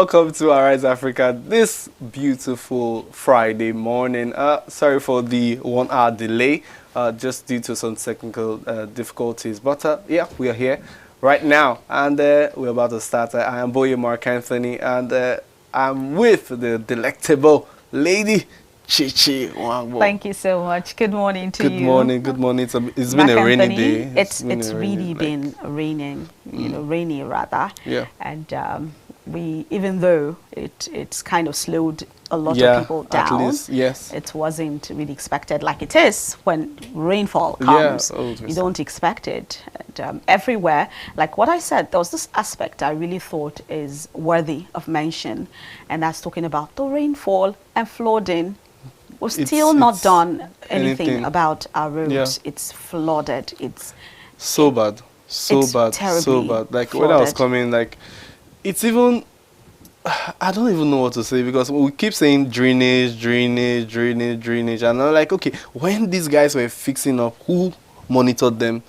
welcome to Arise Africa this beautiful Friday morning. Sorry for the 1 hour delay, just due to some technical difficulties. But yeah, we are here right now, and we're about to start. I am Boye Mark Anthony, and I'm with the delectable lady Chichi Wangbo. Thank you so much. Good morning to Good you. morning. Good morning. It's Mark been a rainy Anthony, day. It's really been raining, rainy rather. Yeah. And even though it's kind of slowed a lot Yeah, of people down, at least, yes. it wasn't really expected like it is when rainfall comes. Yeah, you don't expect it. And, everywhere, like what I said, there was this aspect I really thought is worthy of mention, and that's talking about the rainfall and flooding. We've still not done anything about our roads. Yeah. It's flooded. It's so bad, so bad, so bad. Like when I was coming, like it's even, I don't even know what to say, because we keep saying drainage, drainage, drainage, drainage, and I'm like, okay, when these guys were fixing up, who monitored them?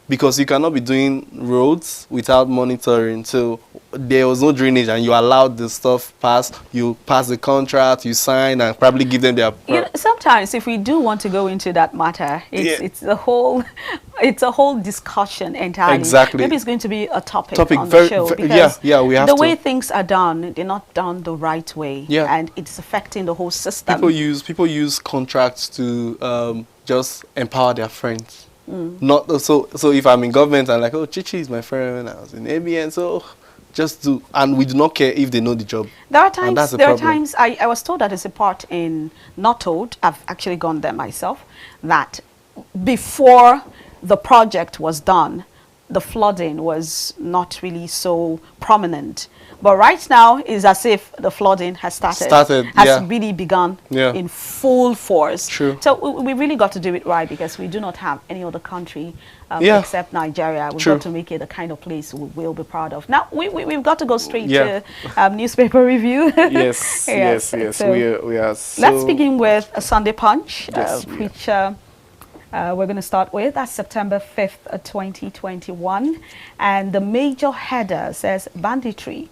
Because you cannot be doing roads without monitoring. So there was no drainage, and you allowed the stuff pass. You pass the contract, you sign, and probably give them their. Sometimes, if we do want to go into that matter, it's a whole discussion entirely. Exactly. Maybe it's going to be a topic on the show, because we have the way things are done, they're not done the right way, and it's affecting the whole system. People use contracts to just empower their friends. Not so if I'm in government, I'm like, oh, Chichi is my friend, I was in ABN, so just do, and we do not care if they know the job. There are times I was told that it's a part in, not told, I've actually gone there myself, that before the project was done, the flooding was not really so prominent. But right now, it's as if the flooding has really begun in full force. True. So we really got to do it right, because we do not have any other country except Nigeria. We've got to make it the kind of place we will be proud of. Now, we've got to go straight to newspaper review. Yes, yes. So we are so... Let's begin with a Sunday Punch, which... we're going to start with. That's September 5th, 2021. And the major header says, banditry.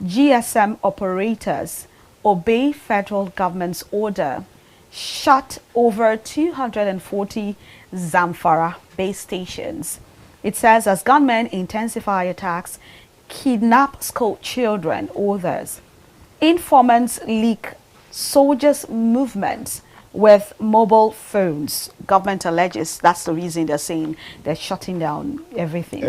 GSM operators obey federal government's order. Shut over 240 Zamfara base stations. It says, as gunmen intensify attacks, kidnap school children, others. Informants leak soldiers' movements with mobile phones. Government alleges that's the reason they're saying they're shutting down everything.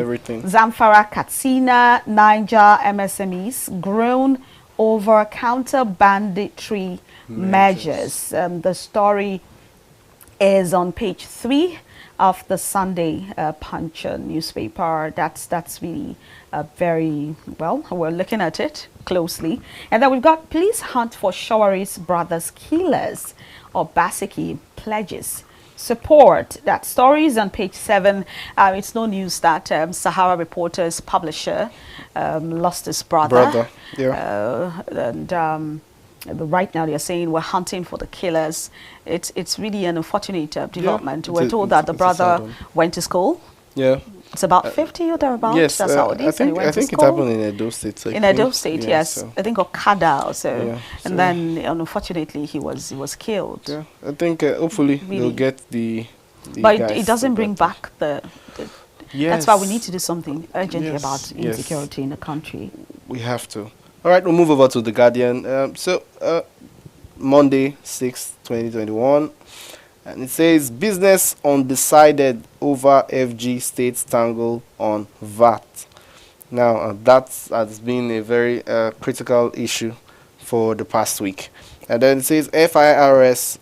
Zamfara, Katsina, Niger MSMEs grown over counter banditry measures. The story is on page 3 of the Sunday Punch newspaper. That's really very well. We're looking at it closely, and then we've got police hunt for Showaris brothers killers. Obaseki pledges support. That story is on page 7. It's no news that Sahara Reporters publisher lost his brother. Right now they're saying we're hunting for the killers. It's really an unfortunate development. We're told that the brother went to school. Yeah. It's about 50 or thereabouts. Yes, that's how it is. I think it happened in Edo State. In Edo State, yes. So. I think Okada also. Yeah, and then, unfortunately, he was killed. Yeah, I think hopefully they'll get the but it doesn't bring back the that's why we need to do something urgently about insecurity in the country. We have to. All right, we'll move over to The Guardian. Monday, 6th, 2021. And it says, business undecided over FG states tangle on VAT. Now, that has been a very critical issue for the past week. And then it says, FIRS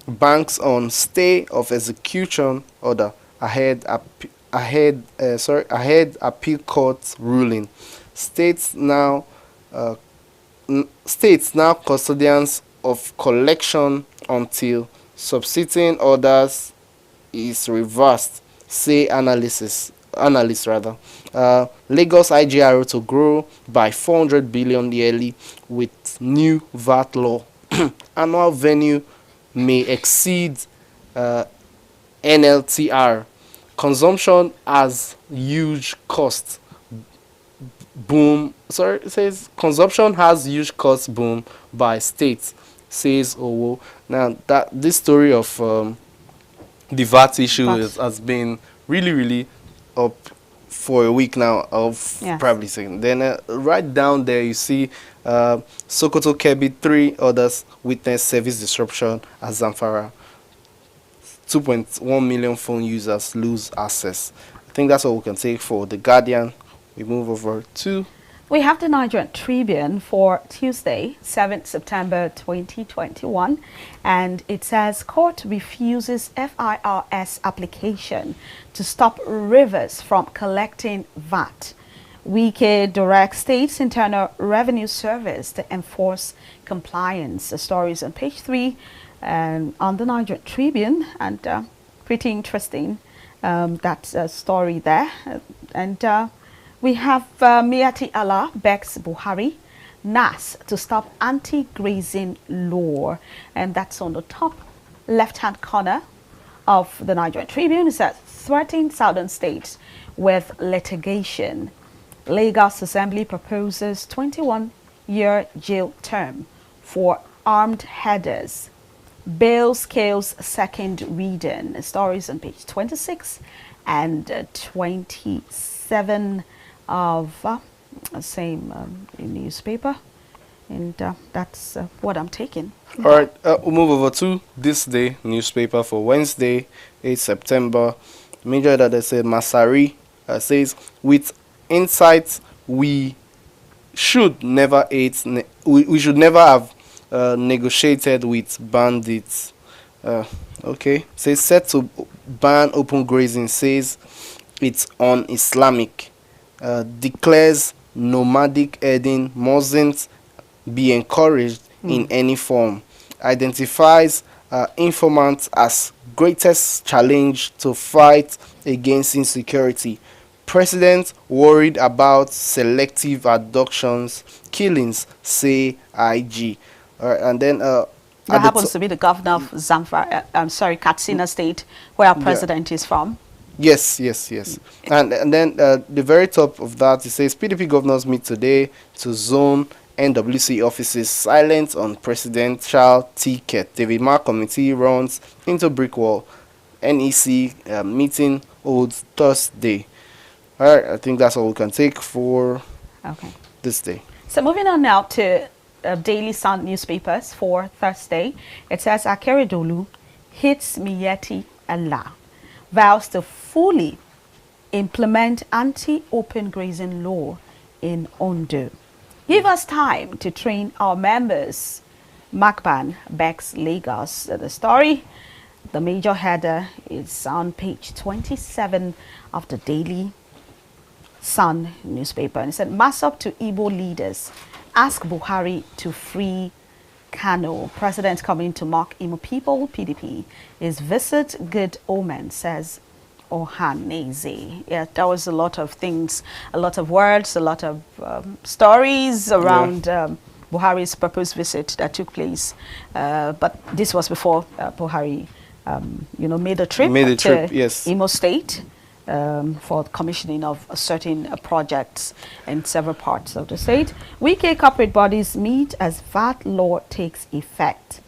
banks on stay of execution order ahead appeal court ruling. States now custodians of collection until substituting orders is reversed, say analysts. Lagos IGRO to grow by 400 billion yearly with new VAT law. Annual venue may exceed NLTR. Consumption has huge cost. boom. Sorry, it says consumption has huge cost boom by states, says Owo. Now that this story of the VAT issue has been really up for a week now of probably saying. Then right down there you see Sokoto Kebbi, 3 others witness service disruption at Zamfara. 2.1 million phone users lose access. I think that's all we can take for The Guardian. We move over to... We have the Nigerian Tribune for Tuesday, 7th September 2021, and it says court refuses FIRS application to stop Rivers from collecting VAT. Wike directs State's Internal Revenue Service to enforce compliance. The story is on page 3 and on the Nigerian Tribune, and pretty interesting, that story there. We have Miati Allah begs Buhari, NAS to stop anti-grazing law. And that's on the top left-hand corner of the Nigerian Tribune. It says 13 southern states with litigation. Lagos Assembly proposes 21-year jail term for armed headers. Bill scales second reading. The stories on page 26 and 27 of same newspaper, and that's what I'm taking. All right, we'll move over to This Day newspaper for Wednesday, 8 September. Major that they said Masari says, with insights we should never we should never have negotiated with bandits. Okay, says set to ban open grazing, says it's un-Islamic. Declares nomadic herding mustn't be encouraged in any form. Identifies informants as greatest challenge to fight against insecurity. President worried about selective abductions, killings, say IG. And then that happens to be the governor of Katsina State, where our president is from. Yes. And then the very top of that, it says PDP governors meet today to zone NWC offices silent on presidential ticket. David Mark committee runs into brick wall. NEC meeting holds Thursday. All right, I think that's all we can take for this day. So moving on now to Daily Sun newspapers for Thursday. It says Akeredolu hits Miyetti Allah, vows to fully implement anti-open grazing law in Ondo. Give us time to train our members. Macban begs Lagos. The story, the major header, is on page 27 of the Daily Sun newspaper. And it said, mass up to Igbo leaders. Ask Buhari to free Kano. President coming to mock Imo people. PDP is visit good omen, says Ohaneze. Yeah, there was a lot of things, a lot of words, a lot of stories around Buhari's proposed visit that took place. But this was before Buhari, made a trip to Imo State for commissioning of certain projects in several parts of the state. Wike corporate bodies meet as VAT law takes effect.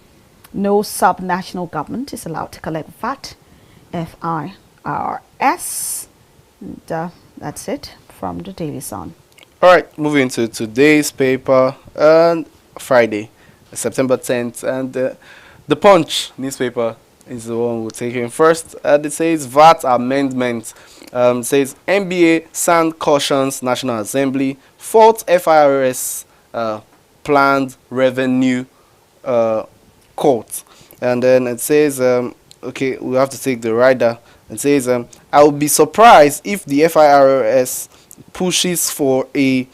No sub-national government is allowed to collect VAT, FIRS. And, that's it from the Daily Sun. All right, moving to today's paper, Friday, September 10th, and the Punch newspaper is the one we're taking first. It says VAT amendment. Says NBA sound cautions National Assembly fault FIRS planned revenue court. And then it says, okay, we have to take the rider. It says, I will be surprised if the FIRS pushes for a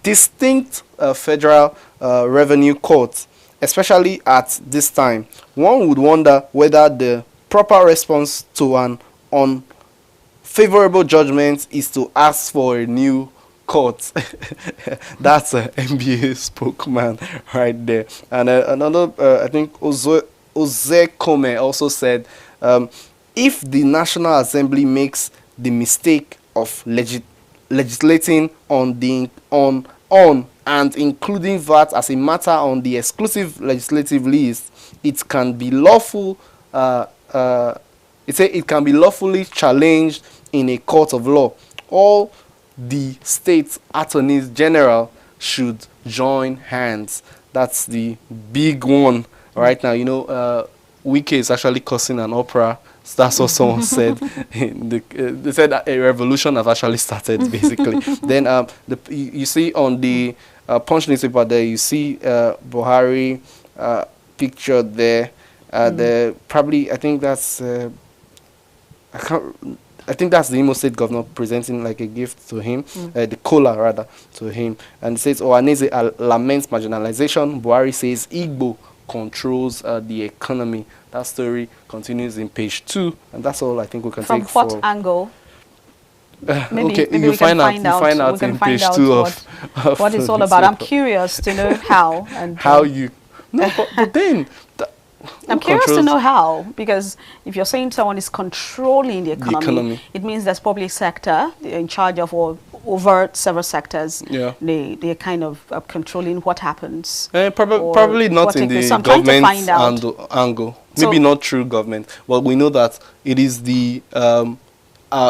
distinct federal revenue court, especially at this time. One would wonder whether the proper response to an unfavorable judgment is to ask for a new court. That's an NBA spokesman right there. And another, I think, Ozekome also said, if the National Assembly makes the mistake of legislating on and including VAT as a matter on the exclusive legislative list, it can be lawful. It can be lawfully challenged in a court of law. All the state attorneys general should join hands. That's the big one right now. Wike is actually causing an opera. That's what someone said. They said that a revolution has actually started, basically. Then you see on the Punch newspaper there, you see Buhari picture there. I think that's I think that's the Imo State governor presenting like a gift to him, the cola rather, to him. And it says, Ohaneze laments marginalization. Buhari says Igbo controls the economy. That story continues in page 2, and that's all I think we can take from what angle? Maybe you find out in page 2 of what it's all about. I'm curious to know how and how you. No, but then. I'm curious to know how, because if you're saying someone is controlling the economy, it means there's public sector in charge of or over several sectors. Yeah. They're kind of controlling what happens. Probably not in the government angle. Maybe not true government. But we know that it is the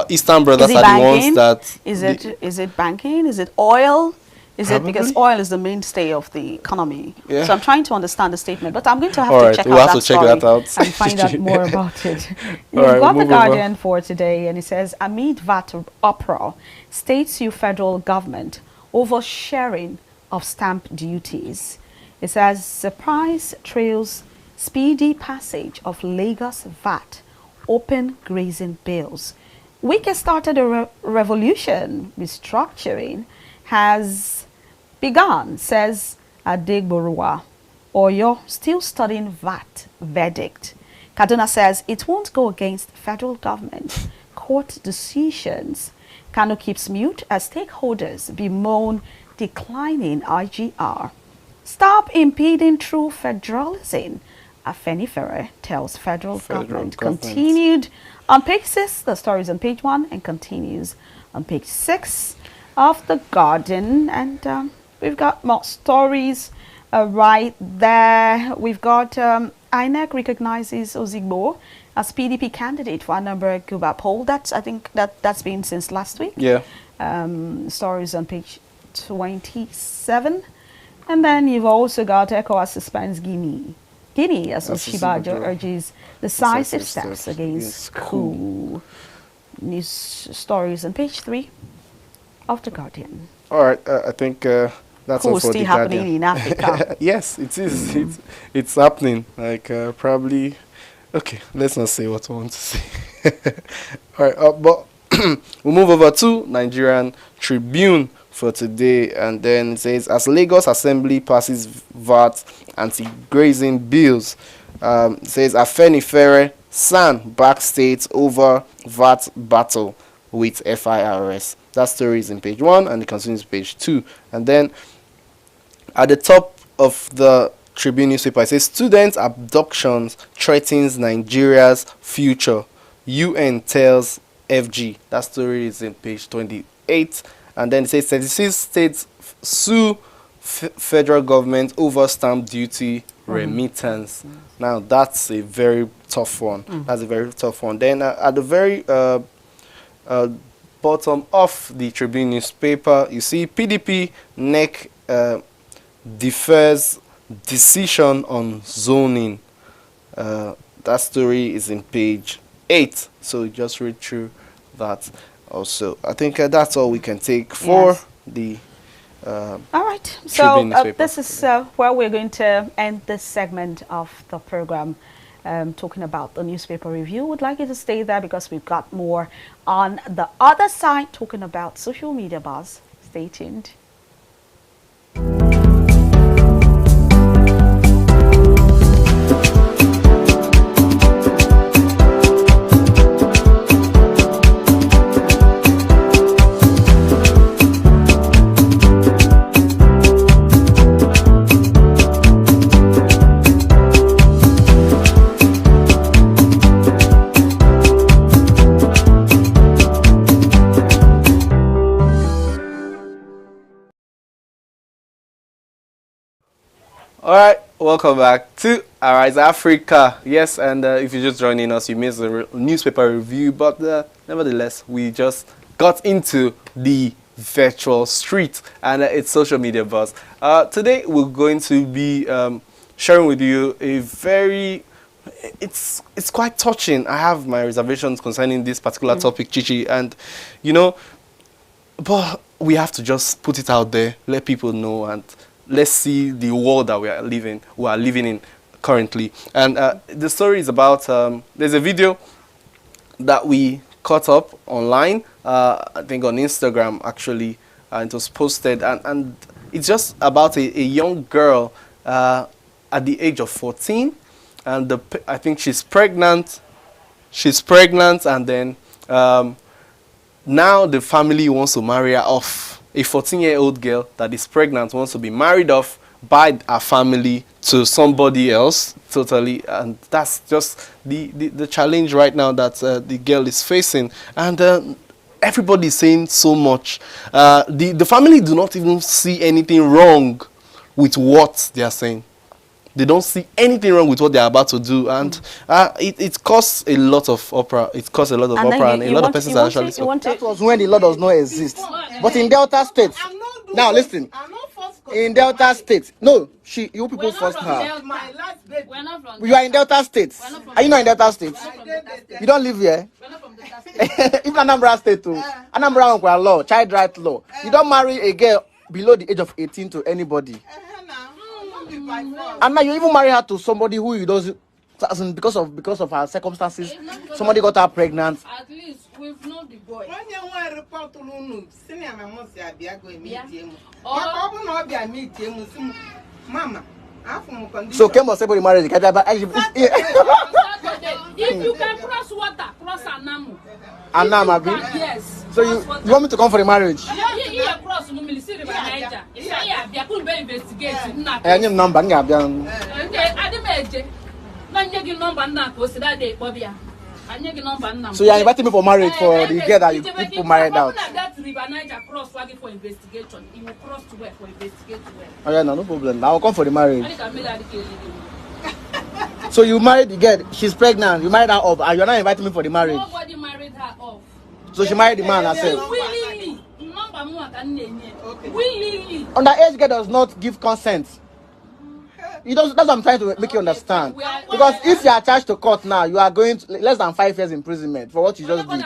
Eastern Brothers are the ones that... Is it banking? Is it oil? Is it because oil is the mainstay of the economy? Yeah. So I'm trying to understand the statement, but I'm going to have to check that out and find out more about it. You've got The Guardian for today, and it says, amid VAT uproar, states sue federal government over sharing of stamp duties. It says, surprise trails speedy passage of Lagos VAT, open grazing bills. Wike started a revolution. Restructuring has begun, says Adegboruwa. Oyo still studying VAT verdict. Kaduna says it won't go against federal government court decisions. Kano keeps mute as stakeholders bemoan declining IGR. Stop impeding true federalism, Afenifere tells federal government. Continued on page 6, the story is on page 1 and continues on page 6 of The Guardian. And we've got more stories right there. We've got INEC recognizes Ozigbo as PDP candidate for Anambra Guba poll. I think that's been since last week. Yeah. Stories on page 27. And then you've also got ECOWAS suspends Guinea as Oshibajo urges decisive steps against coup. News stories on page 3 of The Guardian. All right, I think that's all for The Guardian. Still happening in Africa. Yes, it is. It's happening. Like probably. Okay, let's not say what I want to say. All right, but we'll move over to Nigerian Tribune for today, and then it says, as Lagos Assembly passes VAT anti-grazing bills, it says Afenifere SAN back states over VAT battle with FIRS. That story is in page 1 and it continues page 2. And then at the top of the Tribune newspaper, it says student abductions threatens Nigeria's future. UN tells FG. That story is in page 28. And then it says 36 states sue federal government over stamp duty remittance. Now that's a very tough one. That's a very tough one. Then at the very bottom of the Tribune newspaper, you see PDP NEC defers decision on zoning. That story is in page 8. So just read through that also. I think that's all we can take for the all right. So this is where we're going to end this segment of the program. Talking about the newspaper review. Would like you to stay there because we've got more on the other side talking about social media buzz. Stay tuned. All right, welcome back to Arise Africa. Yes, and if you're just joining us, you missed the newspaper review, but nevertheless, we just got into the virtual street and its social media buzz. Today, we're going to be sharing with you a very it's quite touching. I have my reservations concerning this particular topic, Chichi, and but we have to just put it out there, let people know, and let's see the world that we are living in currently. And the story is about there's a video that we caught up online, I think on Instagram actually, and it was posted, and it's just about a young girl at the age of 14, and I think she's pregnant. She's pregnant, and then now the family wants to marry her off. A 14-year-old girl that is pregnant wants to be married off by her family to somebody else totally, and that's just the challenge right now that the girl is facing. And everybody is saying so much. The family do not even see anything wrong with what they are saying. They don't see anything wrong with what they are about to do, and it costs a lot of opera. It costs a lot of opera, and a lot of persons are actually. That was when the law does not exist. But in Delta State, now listen. In Delta State, no, you people forced her. You are in Delta State. Are you not in Delta State? You don't live here. Even Anambra State too. Anambra law, child right law. You don't marry a girl below the age of 18 to anybody. And now you even marry her to somebody who you don't, because of her circumstances. Somebody got her pregnant. At least we've known the boy. So came on somebody married. If you can cross water, cross Anamu. Anamu, yes. So you want me to come for the marriage? Yeah, cross no military Niger. Yeah, they could be investigating. Any number, so you are inviting me for marriage for the girl that you people married out. For investigation. He will cross to work for investigation. Oh yeah, no problem. I will come for the marriage. So you married the girl, she's pregnant, you married her off, and you're not inviting me for the marriage. Nobody married her off. So she married the man herself. Willingly. Willingly. Underage girl does not give consent. That's what I'm trying to make you understand. Because if you are charged to court now, you are going to less than 5 years imprisonment for what you just did.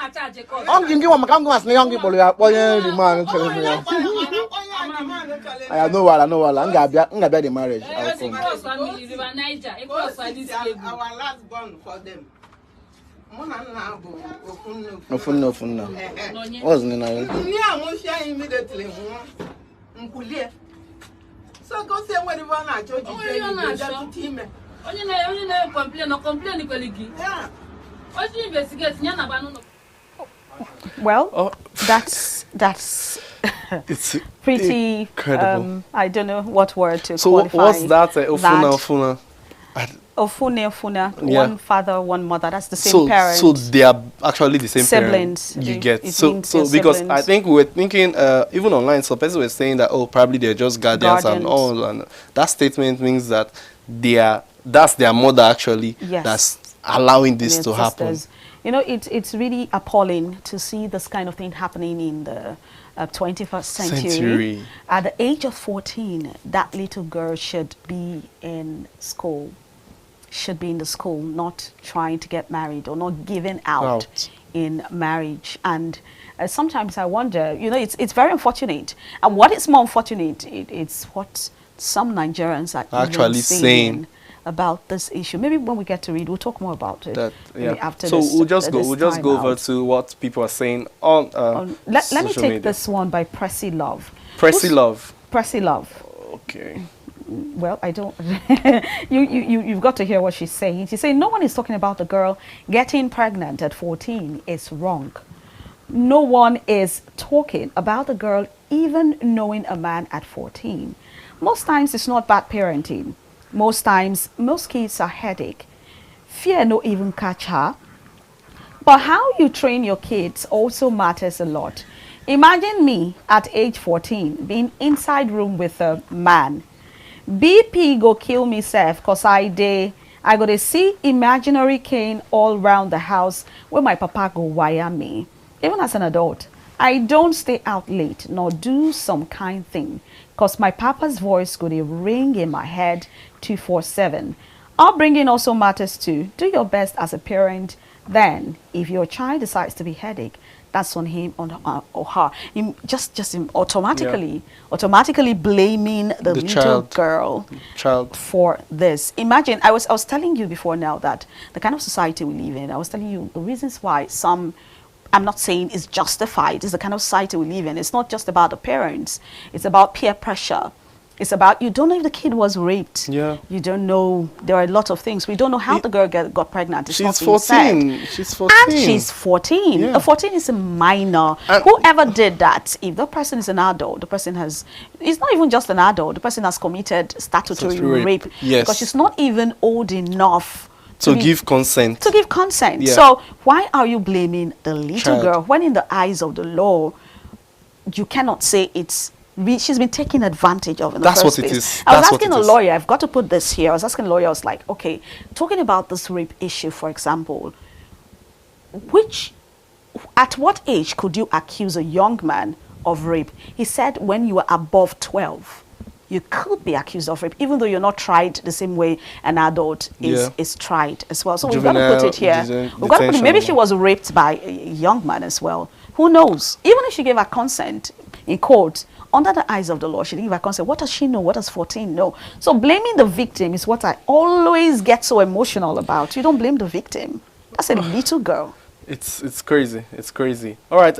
I know what. I'm gonna be the marriage. Our last born for them. What's the name? Immediately. So go say whatever I told you. Well, that's it's pretty incredible. I don't know what word to so qualify. What's that? Ofuna. Ofuna, yeah. One father, one mother. That's the same parent. So they are actually the same siblings. Parent. You get so because I think we were thinking even online, some people were saying that probably they're just guardians and all, and that statement means that that's their mother actually that's allowing this to happen. You know, it's really appalling to see this kind of thing happening in the 21st century. At the age of 14, that little girl should be in school. Should be in the school, not trying to get married or not giving out in marriage. And sometimes I wonder, you know, it's very unfortunate. And what is more unfortunate, it's what some Nigerians are actually saying about this issue. Maybe when we get to read, we'll talk more about it. After so this, we'll just go over to what people are saying on let me take media. this one by Pressy Love. Pressy Love. Okay. Well, I don't. You've got to hear what she's saying. She's saying no one is talking about the girl getting pregnant at 14. It's wrong. No one is talking about the girl even knowing a man at 14. Most times it's not bad parenting. Most times, most kids are headache. Fear no even catch her. But how you train your kids also matters a lot. Imagine me at age 14 being inside room with a man, BP go kill me self cause I go to see imaginary cane all round the house where my papa go wire me. Even as an adult, I don't stay out late nor do some kind thing because my papa's voice go to ring in my head 247. Upbringing also matters too. Do your best as a parent. Then, if your child decides to be headache, that's on him or her. Just automatically blaming the little girl for this. Imagine, I was telling you before now that the kind of society we live in, I was telling you the reasons why some, I'm not saying it's justified, it's the kind of society we live in. It's not just about the parents, it's about peer pressure. It's about, you don't know if the kid was raped. Yeah. You don't know, there are a lot of things. We don't know how the girl got pregnant. It's she's 14. She's 14. And she's 14. Yeah. A 14 is a minor. And whoever did that, if the person is an adult, the person has, it's not even just an adult, the person has committed statutory rape. Yes. Because she's not even old enough to give consent. To give consent. Yeah. So why are you blaming the little girl when in the eyes of the law, you cannot say it's, she's been taken advantage of in the first place. That's what it is. I was asking a lawyer, I've got to put this here. I was asking a lawyer, I was like, okay, talking about this rape issue, for example, at what age could you accuse a young man of rape? He said when you were above 12, you could be accused of rape, even though you're not tried the same way an adult is tried as well. So we've got to put it here. We've got to put it, maybe she was raped by a young man as well. Who knows? Even if she gave her consent in court, under the eyes of the law, she didn't give her consent. What does she know? What does 14 know? So blaming the victim is what I always get so emotional about. You don't blame the victim. That's a little girl. It's crazy. It's crazy. All right.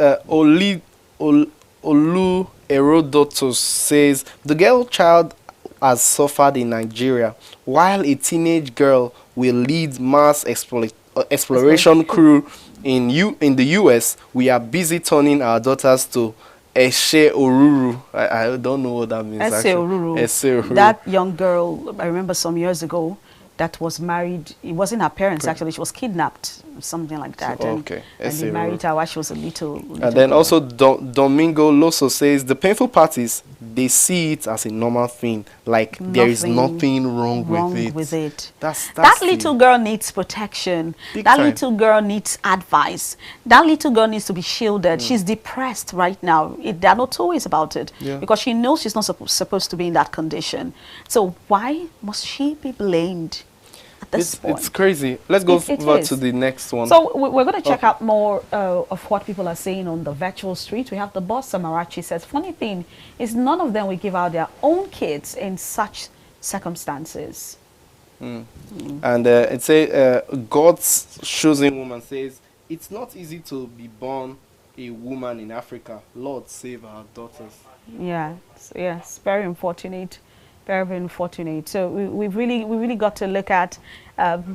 Olu Herodotus says the girl child has suffered in Nigeria, while a teenage girl will lead mass exploration crew in the US. We are busy turning our daughters to Eshe Oruru. I don't know what that means. Eshe Oruru. That young girl, I remember some years ago, that was married. It wasn't her parents, actually. She was kidnapped, something like that. And they married her while she was a little and then girl. Also, Domingo Loso says, the painful parties, they see it as a normal thing. Like, there is nothing wrong with it. That little girl needs protection. That little girl needs advice. That little girl needs to be shielded. She's depressed right now. There are no two ways about it. Because she knows she's not supposed to be in that condition. So why must she be blamed? It's crazy. Let's go over to the next one. So we're going to check out more of what people are saying on the virtual street. We have the boss, Samarachi, says, funny thing is none of them will give out their own kids in such circumstances. And it says, God's chosen woman says, it's not easy to be born a woman in Africa. Lord, save our daughters. Yes, very unfortunate. Very, very unfortunate. So we've really got to look at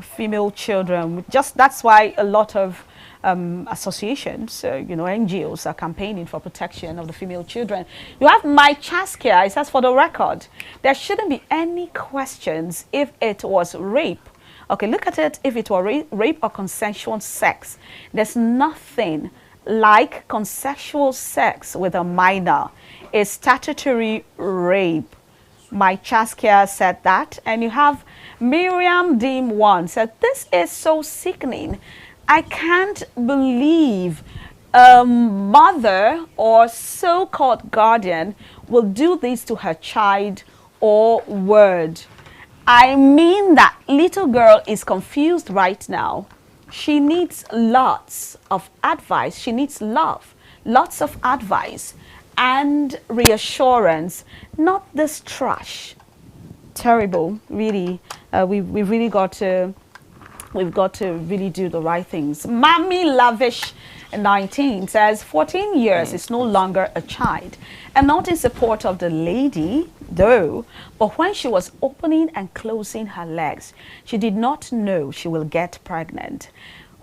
female children. That's why a lot of associations, NGOs are campaigning for protection of the female children. You have Mike Chaskia. It says, for the record, there shouldn't be any questions if it was rape. Okay, look at it. If it were rape or consensual sex, there's nothing like consensual sex with a minor. It's statutory rape. My Chaskia said that. And you have Miriam Deem 1 said, this is so sickening. I can't believe a mother or so-called guardian will do this to her child or word. I mean, that little girl is confused right now. She needs lots of advice. She needs love, lots of advice and reassurance, not this trash. Terrible, really. We've really got to really do the right things. Mami Lavish 19 says, 14 years is no longer a child. I'm not in support of the lady, though, but when she was opening and closing her legs, she did not know she will get pregnant.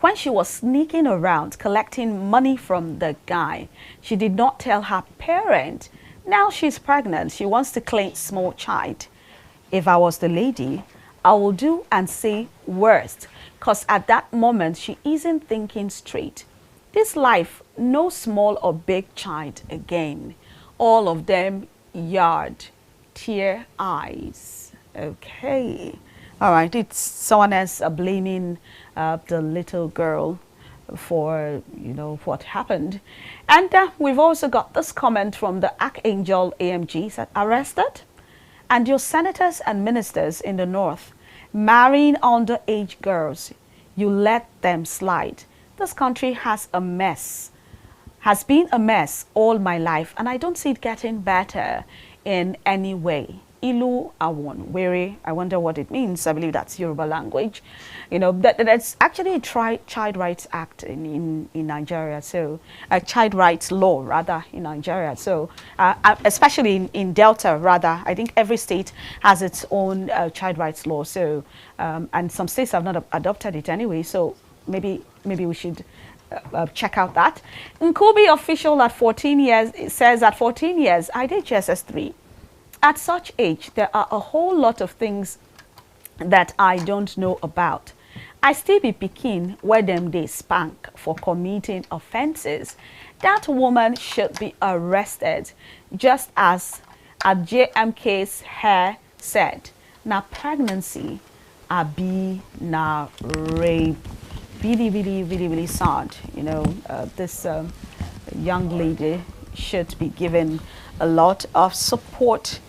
When she was sneaking around collecting money from the guy, she did not tell her parent. Now she's pregnant. She wants to claim small child. If I was the lady, I will do and say worst, because at that moment she isn't thinking straight. This life, no small or big child again. All of them yard. tear eyes. Okay. All right. It's someone else blaming the little girl for, you know, what happened. And we've also got this comment from the Archangel AMG, said, arrested? And your senators and ministers in the north marrying underage girls, you let them slide. This country has a mess, has been a mess all my life, and I don't see it getting better in any way. Ilu Awon, Were, I wonder what it means. I believe that's Yoruba language. You know, that's actually a Child Rights Act in Nigeria, so a Child Rights Law, rather, in Nigeria. So, especially in Delta, rather, I think every state has its own Child Rights Law. So, and some states have not adopted it anyway, so maybe we should check out that. Nkubi official at 14 years, it says at 14 years, I did GSS3. At such age, there are a whole lot of things that I don't know about. I still be pikin where them they spank for committing offenses. That woman should be arrested, just as at JMK's hair said. Na pregnancy, abi na rape. Really sad. You know, this young lady should be given a lot of support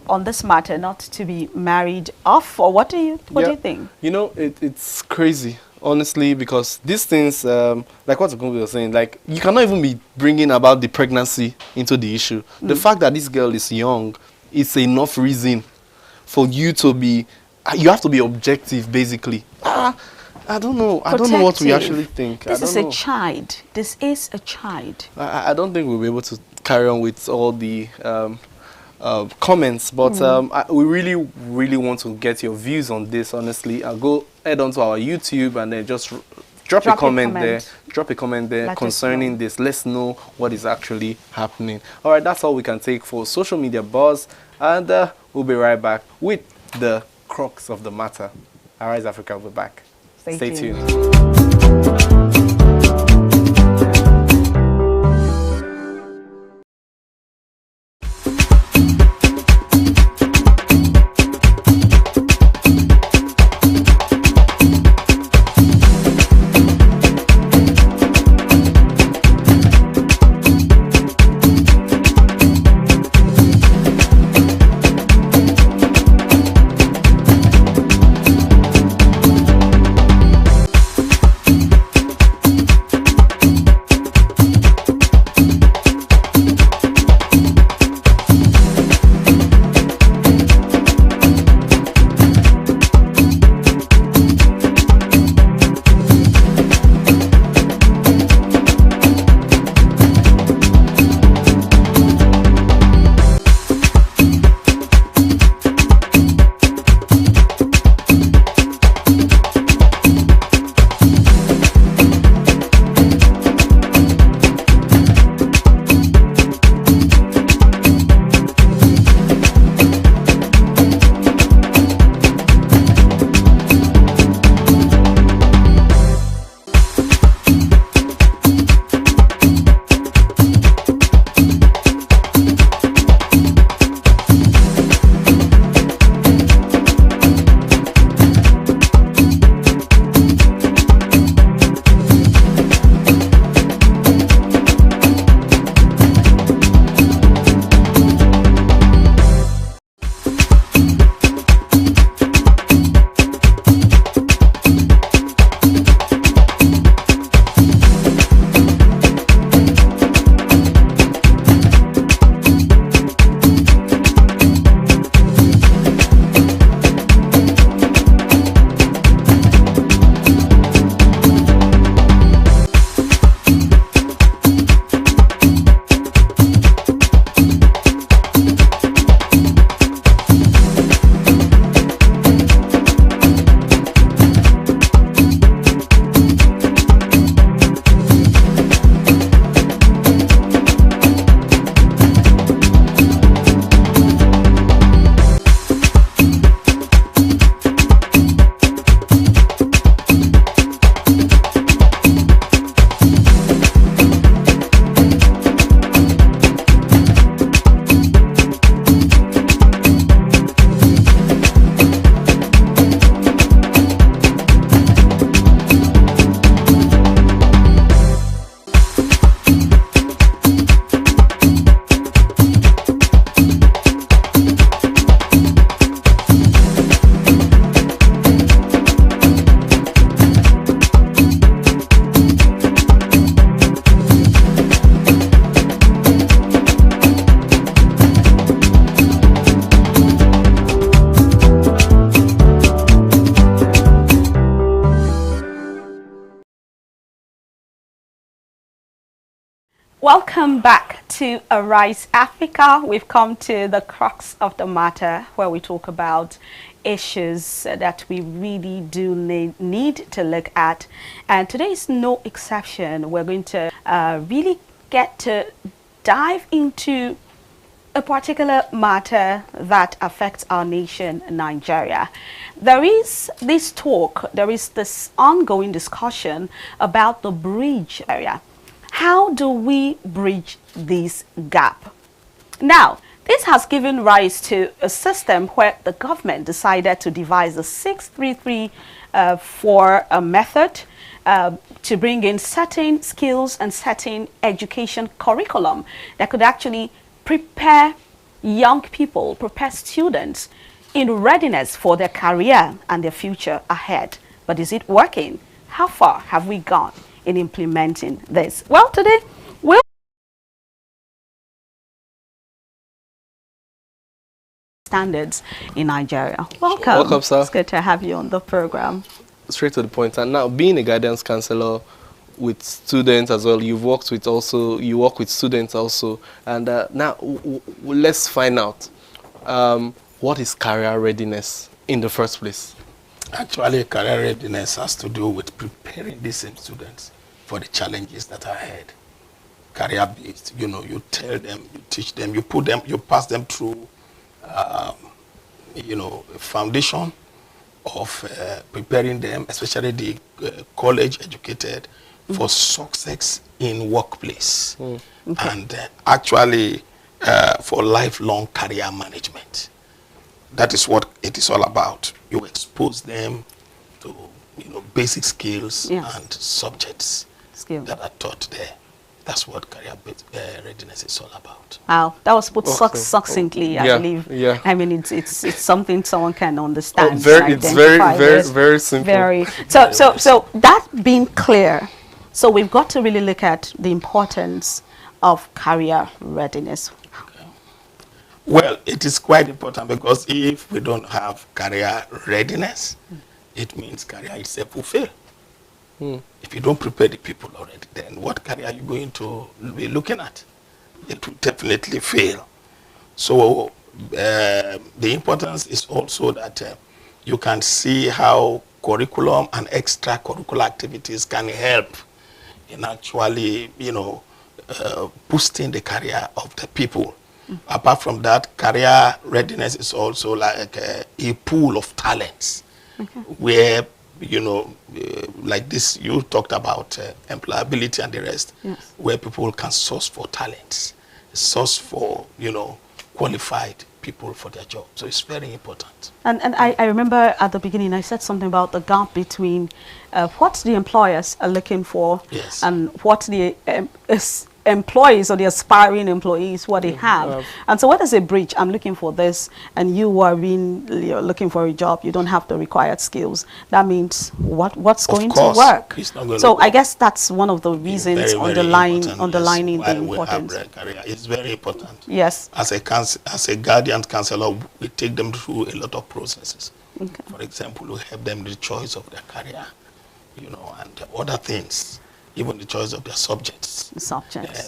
on this matter, not to be married off. Or what do you think? You know, it's crazy, honestly, because these things, like what Ogunbi was saying, like you cannot even be bringing about the pregnancy into the issue. The fact that this girl is young is enough reason for you to be. You have to be objective, basically. I don't know. I don't know what we actually think. This is a child. This is a child. I don't think we'll be able to carry on with all the comments, but we really want to get your views on this, honestly. I'll go head onto our YouTube and then just drop a comment there concerning this. Let's know what is actually happening. All right, that's all we can take for social media buzz, and we'll be right back with the crux of the matter. Arise Africa will be back. Stay tuned. Welcome back to Arise Africa. We've come to the crux of the matter where we talk about issues that we really do need to look at. And today is no exception. We're going to really get to dive into a particular matter that affects our nation, Nigeria. There is this talk, there is this ongoing discussion about the bridge area. How do we bridge this gap? Now, this has given rise to a system where the government decided to devise a 6-3-3 method to bring in certain skills and certain education curriculum that could actually prepare young people, prepare students in readiness for their career and their future ahead. But is it working? How far have we gone in implementing this? Well, today we'll standards in Nigeria. Welcome. Welcome, sir. It's good to have you on the program. Straight to the point. And now, being a guidance counselor with students as well, you work with students also. And now, let's find out what is career readiness in the first place. Actually, career readiness has to do with preparing these same students for the challenges that are ahead. Career-based, you tell them, you teach them, you pass them through, a foundation of preparing them, especially the college educated, for success in workplace. Okay. And actually for lifelong career management. That is what it is all about. You expose them to basic skills and subjects that are taught there. That's what career readiness is all about. Wow, that was put succinctly, I believe. Yeah. I mean, it's something someone can understand. It's very simple. So that being clear, so we've got to really look at the importance of career readiness. Well, it is quite important, because if we don't have career readiness, it means career itself will fail. If you don't prepare the people already, then what career are you going to be looking at? It will definitely fail. So the importance is also that you can see how curriculum and extracurricular activities can help in actually, boosting the career of the people. Apart from that, career readiness is also like a pool of talents, where, like this, you talked about employability and the rest, where people can source for talents, source for, qualified people for their job. So it's very important. And I remember at the beginning I said something about the gap between what the employers are looking for and what the employees or the aspiring employees, what they have. And so what is a bridge? I'm looking for this, and you are looking for a job, you don't have the required skills. That means what's going to work? So I guess that's one of the reasons underlining the importance. It's very important. Yes. As a guardian counselor, we take them through a lot of processes. For example, we help them the choice of their career, and other things. Even the choice of their subjects.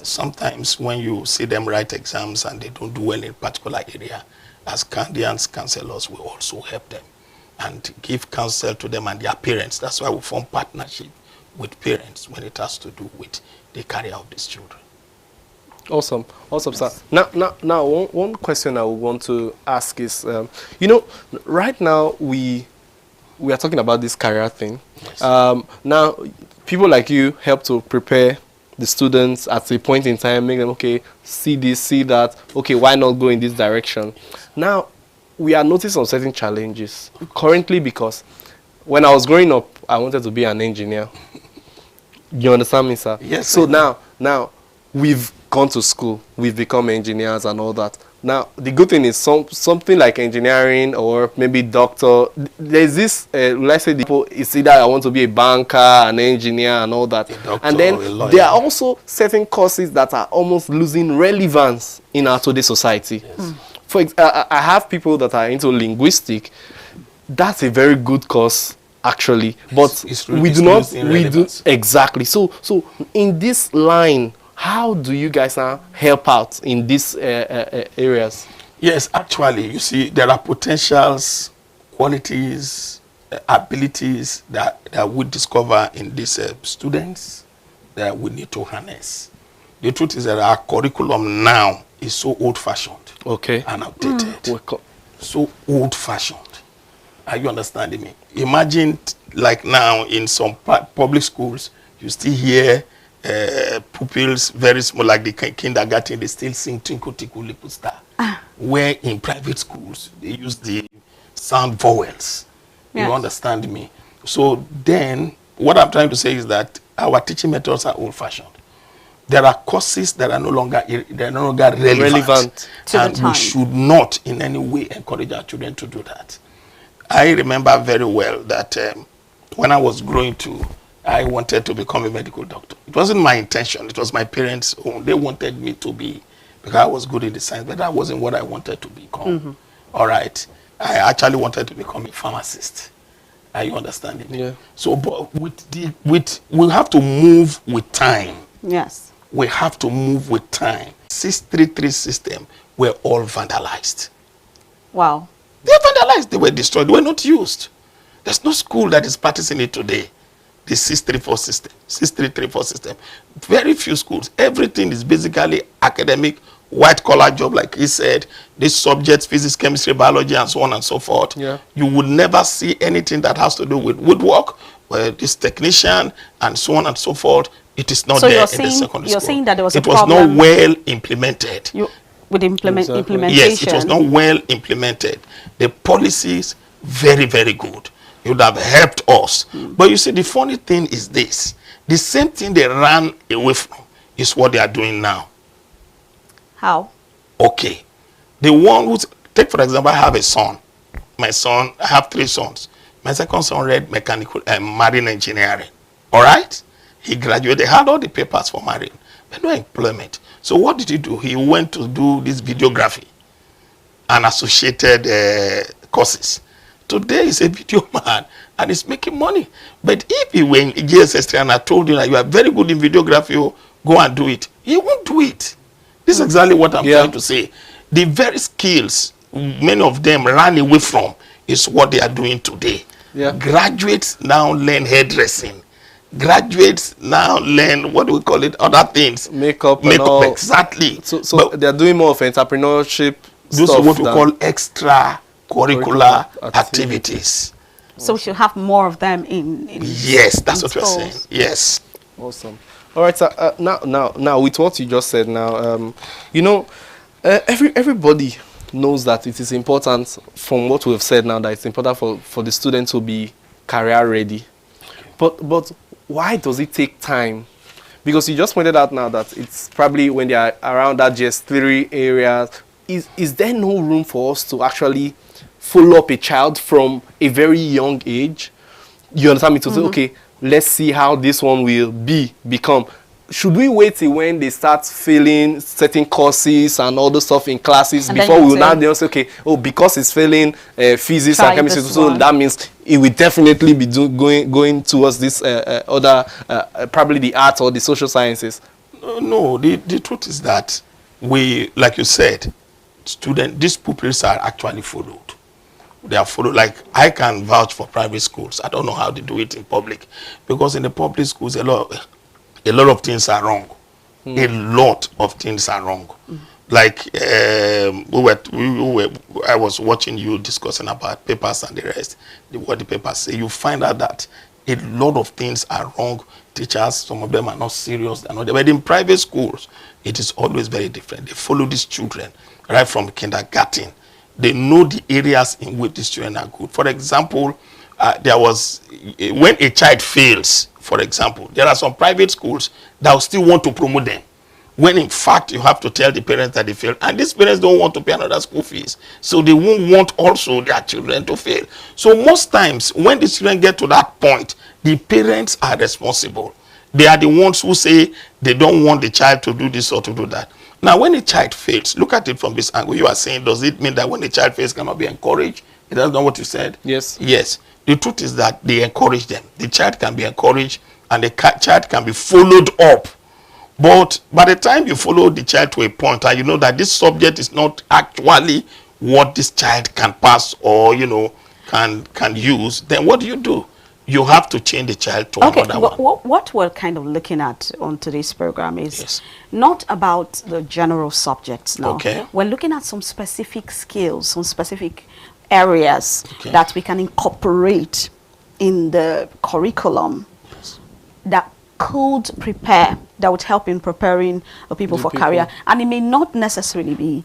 Sometimes when you see them write exams and they don't do well in a particular area, as guardians counselors, we also help them and give counsel to them and their parents. That's why we form partnership with parents when it has to do with the career of these children. Awesome, sir. Now, one question I would want to ask is, right now we are talking about this career thing. Now, people like you help to prepare the students at a point in time, make them, okay, see this, see that, okay, why not go in this direction? Now, we are noticing some certain challenges currently, because when I was growing up, I wanted to be an engineer. You understand me, sir? Yes. So now we've gone to school, we've become engineers and all that. Now, the good thing is something like engineering or maybe doctor, there's this, let's say, it's either I want to be a banker, an engineer and all that. And then there are also certain courses that are almost losing relevance in our today's society. For I have people that are into linguistics. That's a very good course, actually. But we do exactly. So in this line, How do you guys now help out in these areas? Yes, actually, you see, there are potentials, qualities, abilities that we discover in these students that we need to harness. The truth is that our curriculum now is so old-fashioned, okay, and outdated. So old-fashioned. Are you understanding me? Imagine, like now in some public schools, you still hear pupils very small, like the kindergarten, they still sing Twinkle Twinkle Little Star. Where in private schools, they use the sound vowels. Yes. You understand me? So then, what I'm trying to say is that our teaching methods are old-fashioned. There are courses that are no longer relevant and we should not in any way encourage our children to do that. I remember very well that when I was growing too, I wanted to become a medical doctor. It wasn't my intention. It was my parents' own. They wanted me to be, because I was good in the science, but that wasn't what I wanted to become. All right. I actually wanted to become a pharmacist. Are you understanding? Yeah. So, but we have to move with time. Yes. We have to move with time. 633 system were all vandalized. Wow. They were vandalized. They were destroyed. They were not used. There's no school that is practicing it today. The 634 system, 6334 system. Very few schools. Everything is basically academic, white-collar job, like he said. These subjects, physics, chemistry, biology, and so on and so forth. Yeah. You would never see anything that has to do with woodwork, this technician, and so on and so forth. It is not there in the secondary school. You're saying that there was a problem. It was not well implemented. With implementation? Yes, it was not well implemented. The policies, very, very good. It would have helped us. But you see, the funny thing is this. The same thing they ran away from is what they are doing now. How? Okay. The one who's, take for example, I have a son. My son, I have 3 sons. My second son read mechanical marine engineering. All right? He graduated, had all the papers for marine, but no employment. So what did he do? He went to do this videography and associated courses. Today he's a video man and he's making money. But if he were in GSS3 and I told him that you are very good in videography, go and do it, he won't do it. This is exactly what I'm trying to say. The very skills many of them ran away from is what they are doing today. Yeah. Graduates now learn hairdressing. Graduates now learn, what do we call it, other things. Makeup and all. Exactly. So they're doing more of entrepreneurship Those are what we call extra curricular activities. So we should have more of them in yes, that's what we're saying. Yes. Awesome. All right, so now with what you just said now, you know, everybody knows that it is important, from what we've said now, that it's important for the student to be career ready. But why does it take time? Because you just pointed out now that it's probably when they are around that GS3 areas. Is there no room for us to actually follow up a child from a very young age? You understand me? To say, okay, let's see how this one will become. Should we wait till when they start failing certain courses and all the stuff in classes and before we will now say, okay, because it's failing physics and chemistry, so that means it will definitely be going towards this other, probably the arts or the social sciences? No, the truth is that we, like you said, these pupils are actually followed. They are followed. Like, I can vouch for private schools. I don't know how they do it in public, because in the public schools, a lot of things are wrong. A lot of things are wrong. Like, I was watching you discussing about papers and the rest, what the papers say. You find out that a lot of things are wrong. Teachers, some of them are not serious. They're not there. But in private schools, it is always very different. They follow these children right from kindergarten. They know the areas in which these children are good. For example, when a child fails, for example, there are some private schools that will still want to promote them, when in fact you have to tell the parents that they failed, and these parents don't want to pay another school fees, so they won't want also their children to fail. So most times when the children get to that point, the parents are responsible. They are the ones who say they don't want the child to do this or to do that. Now, when a child fails, look at it from this angle. You are saying, does it mean that when a child fails cannot be encouraged? Is that not what you said? Yes. Yes. The truth is that they encourage them. The child can be encouraged and the child can be followed up But by the time you follow the child to a point and you know that this subject is not actually what this child can pass or, you know, can use, then what do? You have to change the child to another one. What we're kind of looking at on today's program is not about the general subjects now. Okay. We're looking at some specific skills, some specific areas that we can incorporate in the curriculum that could prepare, that would help in preparing people for career. And it may not necessarily be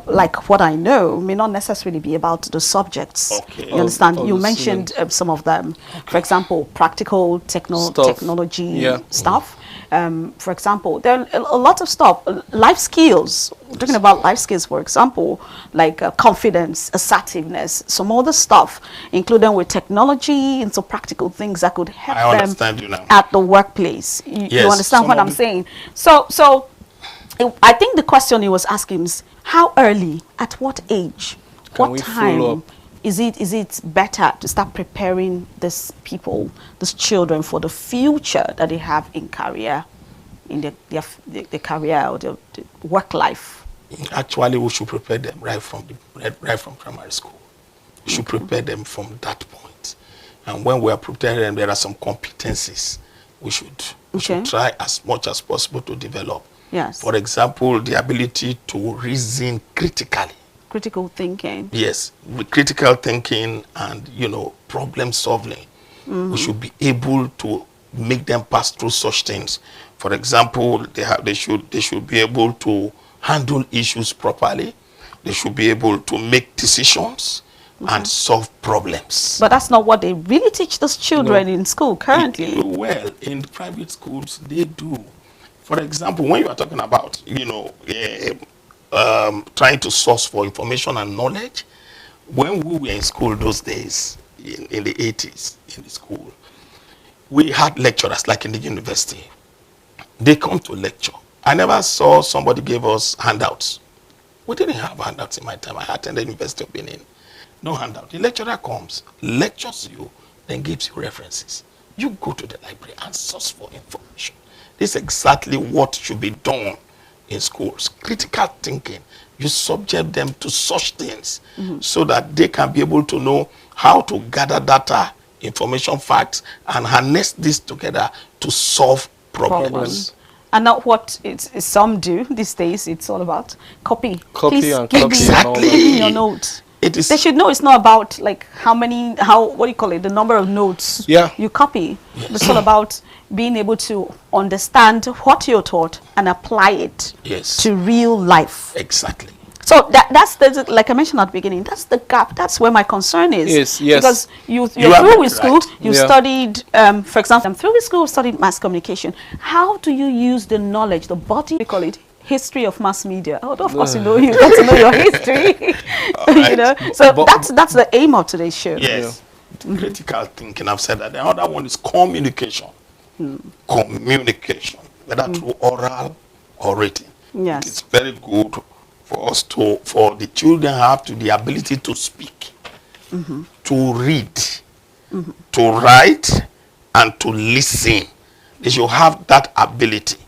like what I know, may not necessarily be about the subjects. Okay. You understand? You mentioned some of them. For example, practical technology stuff. For example, there are a lot of stuff, life skills. We're talking about life skills, for example, like confidence, assertiveness, some other stuff, including with technology and some practical things that could help them at the workplace. You understand what I'm saying? So I think the question he was asking is, how early, at what age, what time is it better to start preparing these people, these children, for the future that they have in career, in the career or the work life? Actually, we should prepare them right from primary school. We should prepare them from that point. And when we are preparing them, there are some competencies we should try as much as possible to develop. Yes. For example, the ability to reason critically. Critical thinking. Yes, with critical thinking and, you know, problem solving. We should be able to make them pass through such things. For example, they should be able to handle issues properly. They should be able to make decisions and solve problems. But that's not what they really teach those children in school currently. Well, in private schools, they do. For example, when you are talking about, you know, trying to source for information and knowledge, when we were in school those days, in the 80s, in the school, we had lecturers like in the university. They come to lecture. I never saw somebody give us handouts. We didn't have handouts in my time. I attended University of Benin. No handout. The lecturer comes, lectures you, then gives you references. You go to the library and source for information. This is exactly what should be done in schools. Critical thinking. You subject them to such things so that they can be able to know how to gather data, information, facts, and harness this together to solve problems. And not what some do these days. It's all about copy. Copy and copy. Exactly. Give me your notes. They should know it's not about like what do you call it, the number of notes you copy. It's all about being able to understand what you're taught and apply it to real life. Exactly. So that's like I mentioned at the beginning, that's the gap. That's where my concern is. Yes. Because you're through with school, you studied, for example, I'm through with school, studied mass communication. How do you use the knowledge, the body, we call it, history of mass media? Oh, of course, you got to know your history. You know, so that's the aim of today's show. Yes. Critical thinking, I've said that. The other one is communication. Communication, whether through oral or written. Yes. It's very good for us for the children have the ability to speak, to read, to write, and to listen. They should have that ability,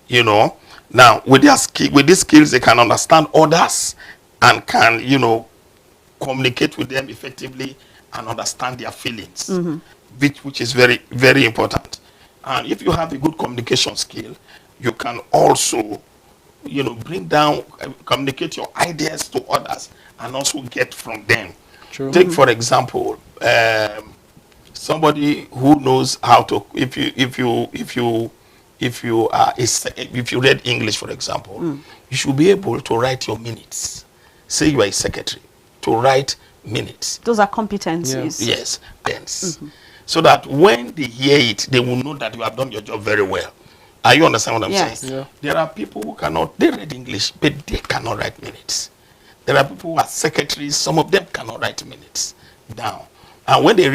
you know. Now, with these skills, they can understand others and can, you know, communicate with them effectively and understand their feelings, which is very, very important. And if you have a good communication skill, you can also, you know, bring down, communicate your ideas to others and also get from them. True. Take, for example, somebody who knows how to, if you read English, for example, you should be able to write your minutes. Say you are a secretary, to write minutes. Those are competencies. Yes, yes. So that when they hear it, they will know that you have done your job very well. Are you understand what I'm saying? Yeah. There are people who they read English, but they cannot write minutes. There are people who are secretaries, some of them cannot write minutes down. And when they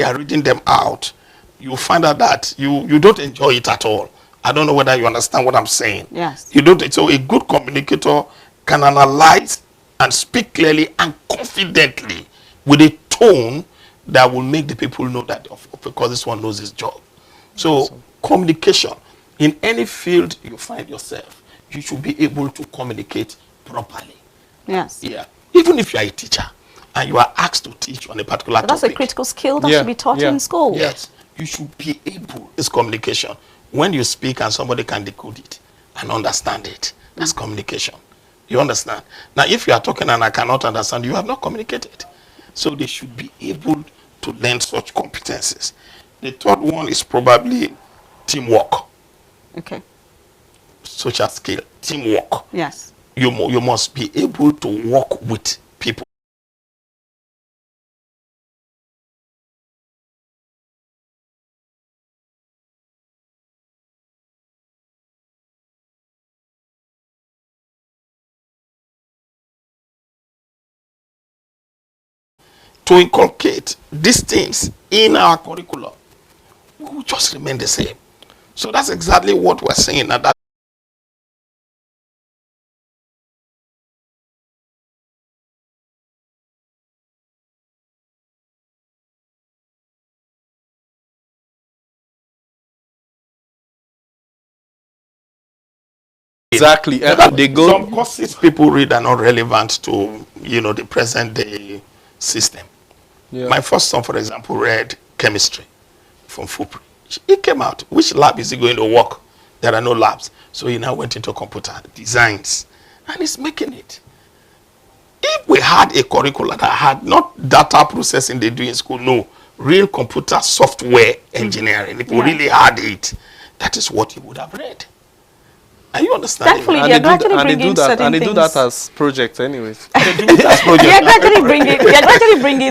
are reading them out, you find out that you don't enjoy it at all. I don't know whether you understand what I'm saying. Yes. You don't. So a good communicator can analyze and speak clearly and confidently with a tone that will make the people know that because this one knows his job. So communication In any field you find yourself, you should be able to communicate properly. Yes. Yeah. Even if you are a teacher and you are asked to teach on a particular topic. That's a critical skill that should be taught in school. Yes. You should be able. It's communication. When you speak and somebody can decode it and understand it, that's communication. You understand? Now, if you are talking and I cannot understand, you have not communicated. So they should be able to learn such competencies. The third one is probably teamwork. Okay. Social skill, teamwork. Yes. You must be able to work with people. To inculcate these things in our curriculum, we will just remain the same. So that's exactly what we're saying. That exactly. They go. Some courses people read are not relevant to the present day system. Yeah. My first son, for example, read chemistry from FUPRI. He came out. Which lab is he going to work? There are no labs. So he now went into computer designs. And he's making it. If we had a curriculum that had not data processing they do in school, no, real computer software engineering, if we really had it, that is what he would have read. Are you understanding? Thankfully, they do that as projects anyways. They do it as projects. They are gradually bringing